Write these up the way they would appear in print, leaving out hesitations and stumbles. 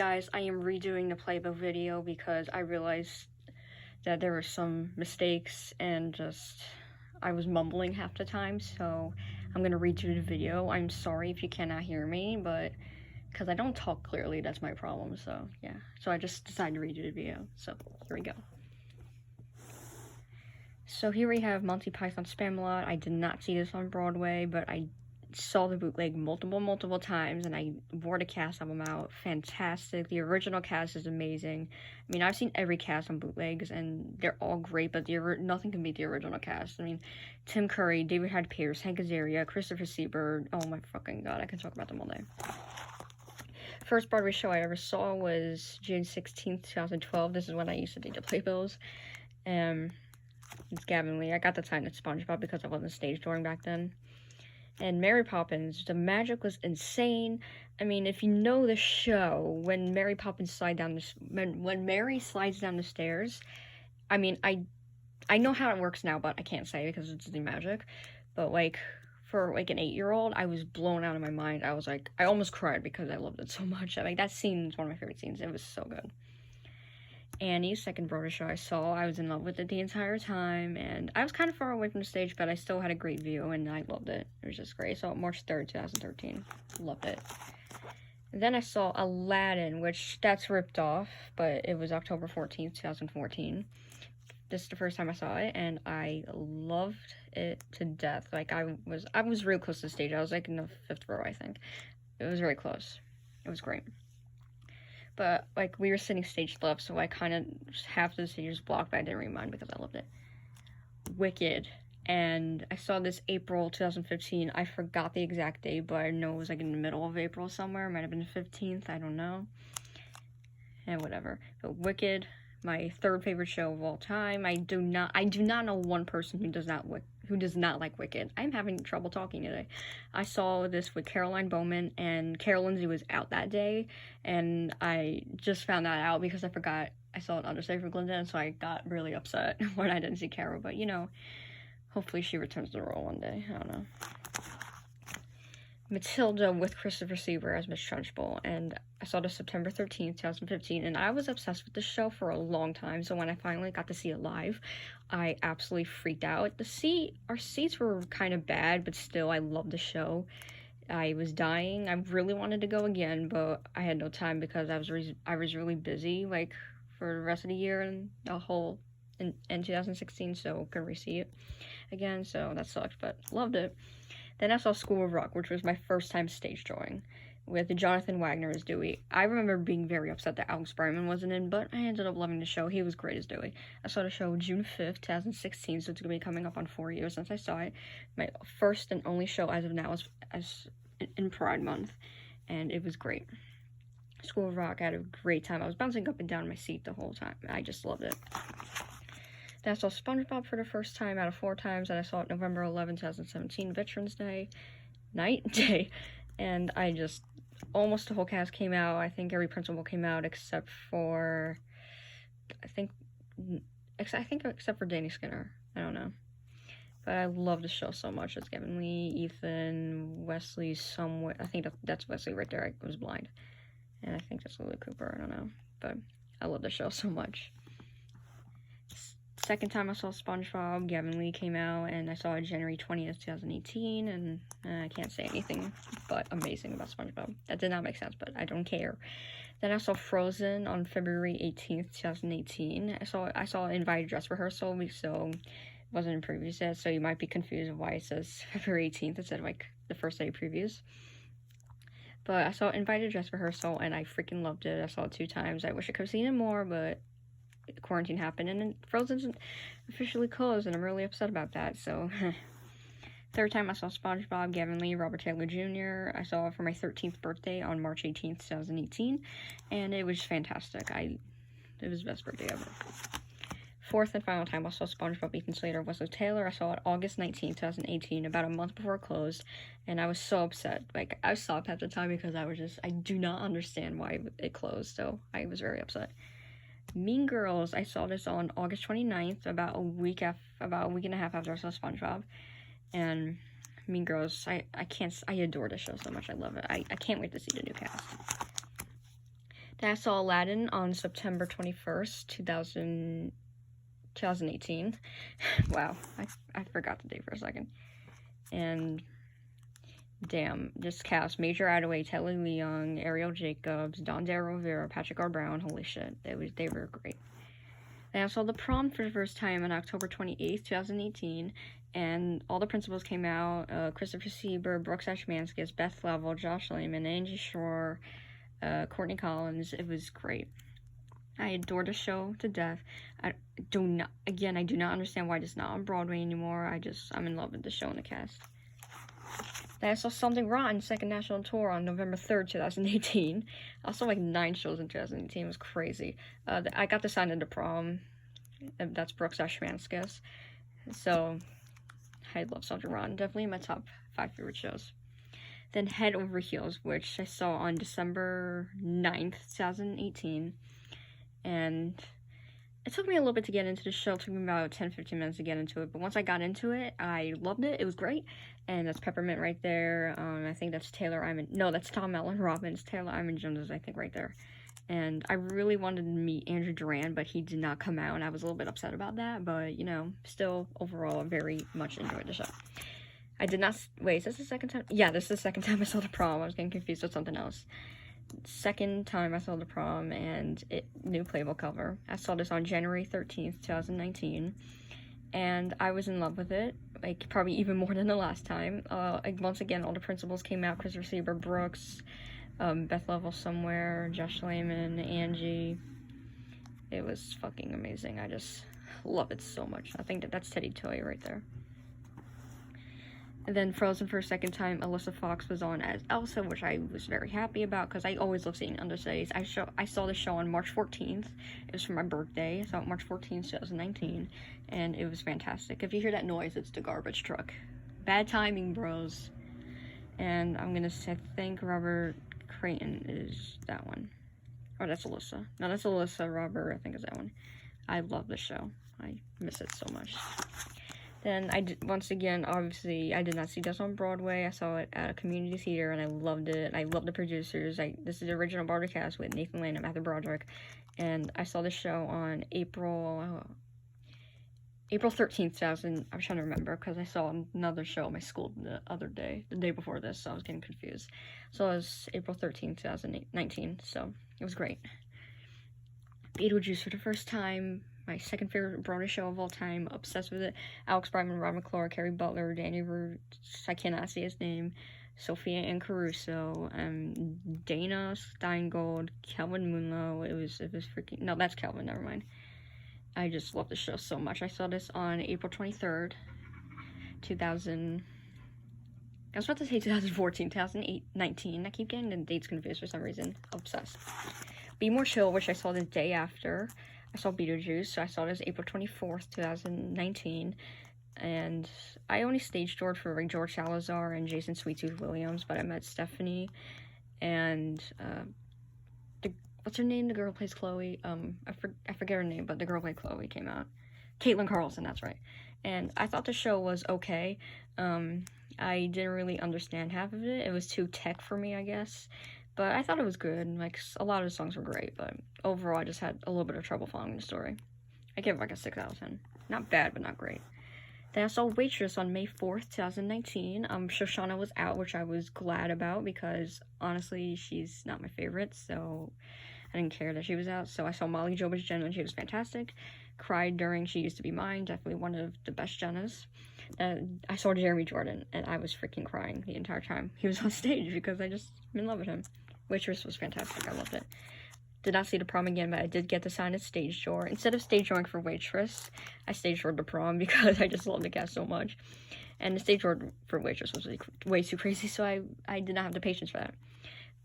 Guys, I am redoing the Playbillz video because I realized that there were some mistakes and just I was mumbling half the time, so I'm gonna redo the video. I'm sorry if you cannot hear me, but because I don't talk clearly, that's my problem, so yeah. So I just decided to redo the video, so here we go. So here we have Monty Python Spamalot. I did not see this on Broadway, but I saw the bootleg multiple times, and I wore the cast album out. Fantastic. The original cast is amazing. I mean, I've seen every cast on bootlegs, and they're all great, but nothing can beat the original cast. I mean, Tim Curry, David Hyde Pierce, Hank Azaria, Christopher Seabird. Oh my fucking god, I can talk about them all day. First Broadway show I ever saw was June 16th, 2012. This is when I used to date the Playbillz. It's Gavin Lee. I got the time at SpongeBob because I wasn't stage touring back then. And Mary Poppins, the magic was insane. I mean, if you know the show, when Mary Poppins when Mary slides down the stairs, I mean, I know how it works now, but I can't say it because it's the magic. But like, for like an 8-year-old, I was blown out of my mind. I was like, I almost cried because I loved it so much. Like, that scene is one of my favorite scenes. It was so good. Annie's second Broadway show I saw, I was in love with it the entire time, and I was kind of far away from the stage, but I still had a great view, and I loved it. It was just great. I saw it March 3rd, 2013. Loved it. And then I saw Aladdin, which that's ripped off, but it was October 14th, 2014. This is the first time I saw it, and I loved it to death. Like, I was real close to the stage. I was like in the 5th row, I think. It was very close. It was great. But, like, we were sitting stage left, so I kind of, half the stage was blocked, but I didn't really mind because I loved it. Wicked. And I saw this April 2015. I forgot the exact date, but I know it was, like, in the middle of April somewhere. It might have been the 15th. I don't know. And whatever. But Wicked, my third favorite show of all time. I do not know one person who does not like Wicked. I'm having trouble talking today. I saw this with Caroline Bowman, and Carol Lindsay was out that day, and I just found that out because I forgot I saw it Understudy for Glinda, and so I got really upset when I didn't see Carol, but you know, hopefully she returns the role one day. I don't know. Matilda with Christopher Seabird as Miss Trunchbull, and I saw this September 13th, 2015, and I was obsessed with the show for a long time, so when I finally got to see it live, I absolutely freaked out. Our seats were kind of bad, but still, I loved the show. I was dying. I really wanted to go again, but I had no time because I was really busy, like, for the rest of the year and in 2016, so couldn't re-see it again, so that sucked, but loved it. Then I saw School of Rock, which was my first time stage drawing, with Jonathan Wagner as Dewey. I remember being very upset that Alex Berman wasn't in, but I ended up loving the show. He was great as Dewey. I saw the show June 5th, 2016, so it's going to be coming up on 4 years since I saw it. My first and only show as of now is in Pride Month, and it was great. School of Rock, I had a great time. I was bouncing up and down in my seat the whole time. I just loved it. Then I saw SpongeBob for the first time out of 4 times, and I saw it November 11, 2017, Veterans Day, and I just, almost the whole cast came out. I think every principal came out except for, except for Danny Skinner. I don't know. But I love the show so much. It's Gavin Lee, Ethan, Wesley somewhere. I think that's Wesley right there. I was blind. And I think that's Lily Cooper. I don't know. But I love the show so much. Second time I saw SpongeBob, Gavin Lee came out, and I saw it January 20th, 2018, and I can't say anything but amazing about SpongeBob. That did not make sense, but I don't care. Then I saw Frozen on February 18th, 2018. I saw Invited Dress Rehearsal, so it wasn't in previews yet, so you might be confused of why it says February 18th instead of, like, the first day of previews. But I saw Invited Dress Rehearsal, and I freaking loved it. I saw it 2 times. I wish I could have seen it more, but quarantine happened, and then Frozen's officially closed, and I'm really upset about that, so. Third time I saw SpongeBob, Gavin Lee, Robert Taylor Jr. I saw it for my 13th birthday on March 18th, 2018, and it was fantastic. It was the best birthday ever. Fourth and final time I saw SpongeBob, Ethan Slater, Wesley Taylor. I saw it August 19th, 2018, about a month before it closed, and I was so upset. Like, I sobbed at the time because I do not understand why it closed, so I was very upset. Mean Girls, I saw this on August 29th, about a week and a half after I saw SpongeBob, and Mean Girls, I adore this show so much. I love it. I can't wait to see the new cast. Then I saw Aladdin on September 21st, 2018. Wow, I forgot the date for a second. And damn, this cast: Major Attaway, Telly Leung, Ariel Jacobs, Don De Rivera, Patrick R. Brown. Holy shit, they were great. Then I saw The Prom for the first time on October 28th, 2018, and all the principals came out: Christopher Sieber, Brooks Ashmanskas, Beth Level, Josh Lehman, Angie Shore, Courtney Collins. It was great. I adore the show to death. I do not understand why it's not on Broadway anymore. I'm in love with the show and the cast. Then I saw Something Rotten, second national tour on November 3rd, 2018. I saw like 9 shows in 2018. It was crazy. I got to sign into Prom. That's Brooks Ashmanskas. So, I love Something Rotten. Definitely in my top 5 favorite shows. Then Head Over Heels, which I saw on December 9th, 2018. And it took me a little bit to get into the show. It took me about 10-15 minutes to get into it. But once I got into it, I loved it. It was great. And that's Peppermint right there. I think that's that's Tom Allen Robbins. Taylor Iman Jones, I think, right there. And I really wanted to meet Andrew Duran, but he did not come out. And I was a little bit upset about that. But, still, overall, very much enjoyed the show. I did not... Wait, is this the second time? Yeah, this is the second time I saw The Prom. I was getting confused with something else. Second time I saw The Prom, and new Playbillz cover. I saw this on January 13th, 2019, and I was in love with it, like, probably even more than the last time. Once again, all the principals came out: Christopher Sieber, Brooks, Beth Level somewhere, Josh Lehman, Angie. It was fucking amazing. I just love it so much. I think that's Teddy Toy right there. And then Frozen for a second time, Alyssa Fox was on as Elsa, which I was very happy about because I always love seeing understudies. I saw the show on March 14th. It was for my birthday. I saw it March 14th, 2019, and it was fantastic. If you hear that noise, it's the garbage truck. Bad timing, bros. And I'm gonna say, I think Robert Creighton is that one. Or that's Alyssa. No, that's Alyssa. Robert, I think, is that one. I love the show. I miss it so much. Then once again, obviously, I did not see this on Broadway. I saw it at a community theater, and I loved it. I love the producers. This is the original Broadway cast with Nathan Lane and Matthew Broderick, and I saw the show on April 13th, I was trying to remember, because I saw another show at my school the day before this, so I was getting confused. So it was April 13th, 2019, so it was great. Beetlejuice for the first time. My second favorite Broadway show of all time. Obsessed with it. Alex Brightman, Rob McClure, Carrie Butler, Danny Roots, I cannot say his name, Sophia Ann Caruso, Dana Steingold, Kelvin Moonlow. It was freaking... No, that's Kelvin, never mind. I just love the show so much. I saw this on April 23rd, 2000... I was about to say 2014, 2019. I keep getting the dates confused for some reason. Obsessed. Be More Chill, which I saw the day after I saw Beetlejuice, so I saw this April 24th, 2019, and I only stage doored for George Salazar and Jason Sweet Tooth Williams, but I met Stephanie, and, what's her name? The girl who plays Chloe, I forget her name, but the girl who played Chloe came out. Caitlin Carlson, that's right. And I thought the show was okay. I didn't really understand half of it. It was too tech for me, I guess. But I thought it was good. Like, a lot of the songs were great, but overall I just had a little bit of trouble following the story. I give it like a 6 out of 10. Not bad, but not great. Then I saw Waitress on May 4th, 2019. Shoshana was out, which I was glad about because, honestly, she's not my favorite, so I didn't care that she was out. So I saw Molly Jobich Jenna, and she was fantastic. Cried during She Used to Be Mine, definitely one of the best Jennas. I saw Jeremy Jordan, and I was freaking crying the entire time he was on stage because I'm in love with him. Waitress was fantastic. I loved it. Did not see The Prom again, but I did get to sign a stage door. Instead of stage dooring for Waitress, I stage doored The Prom because I just love the cast so much. And the stage door for Waitress was like way too crazy, so I did not have the patience for that.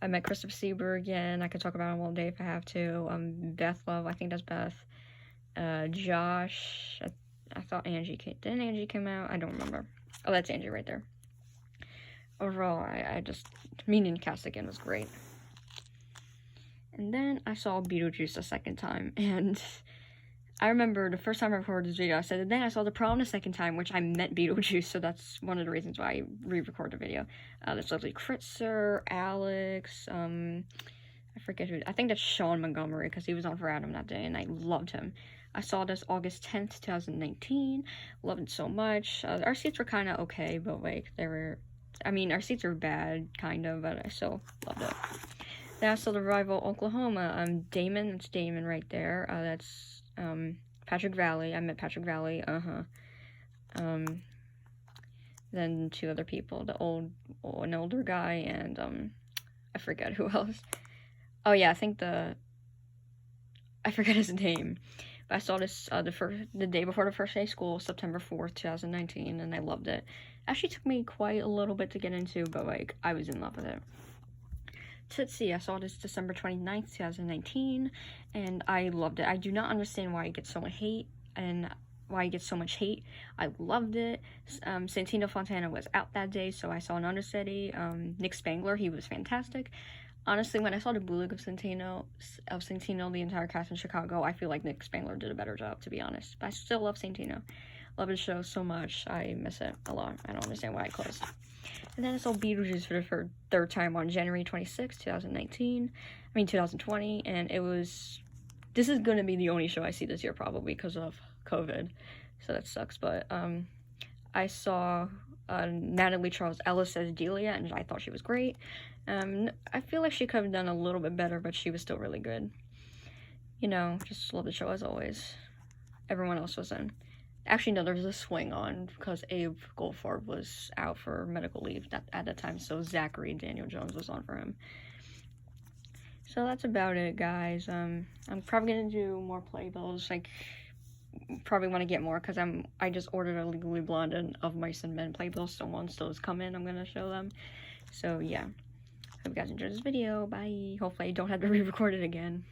I met Christopher Sieber again. I could talk about him all day if I have to. Beth Love, I think that's Beth. Josh, I thought Angie came. Didn't Angie come out? I don't remember. Oh, that's Angie right there. Overall, I just, meeting the cast again was great. And then I saw Beetlejuice a second time, and I remember the first time I recorded this video, I said, and then I saw The Prom the second time, which I meant Beetlejuice, so that's one of the reasons why I re-recorded the video. There's lovely Kritzer, Alex, I I forget who. I think that's Sean Montgomery because he was on for Adam that day, and I loved him. I saw this August 10th, 2019. Loved it so much. Our seats were kind of okay, but like they were. I mean, our seats are bad, kind of, but I still loved it. Then I saw the Rival, Oklahoma. Damon. That's Damon right there. That's Patrick Valley. I met Patrick Valley. Then two other people. An older guy, and I forget who else. Oh yeah, I forget his name. But I saw this the day before the first day of school, September 4th, 2019, and I loved it. Actually took me quite a little bit to get into, but like I was in love with it. Tootsie, I saw this December 29th, 2019, and I loved it. I do not understand why it gets so much hate, and why it gets so much hate. I loved it. Santino Fontana was out that day, so I saw an understudy. Nick Spangler, he was fantastic. Honestly, when I saw the bootleg of Santino, the entire cast in Chicago, I feel like Nick Spangler did a better job, to be honest. But I still love Santino. Love his show so much. I miss it a lot. I don't understand why it closed. And then I saw Beetlejuice for the third time on January 26th, 2020, and it was... This is going to be the only show I see this year, probably, because of COVID, so that sucks, but, I saw, Natalie Charles Ellis as Delia, and I thought she was great. I feel like she could have done a little bit better, but she was still really good. You know, just love the show as always. Everyone else was in. Actually, no, there was a swing on, because Abe Goldfarb was out for medical leave at the time, so Zachary Daniel Jones was on for him. So that's about it, guys. I'm probably gonna do more Playbillz, like, probably want to get more, because I just ordered a Legally Blonde and Of Mice and Men Playbillz, so once those come in, I'm gonna show them. So, yeah. Hope you guys enjoyed this video. Bye. Hopefully I don't have to re-record it again.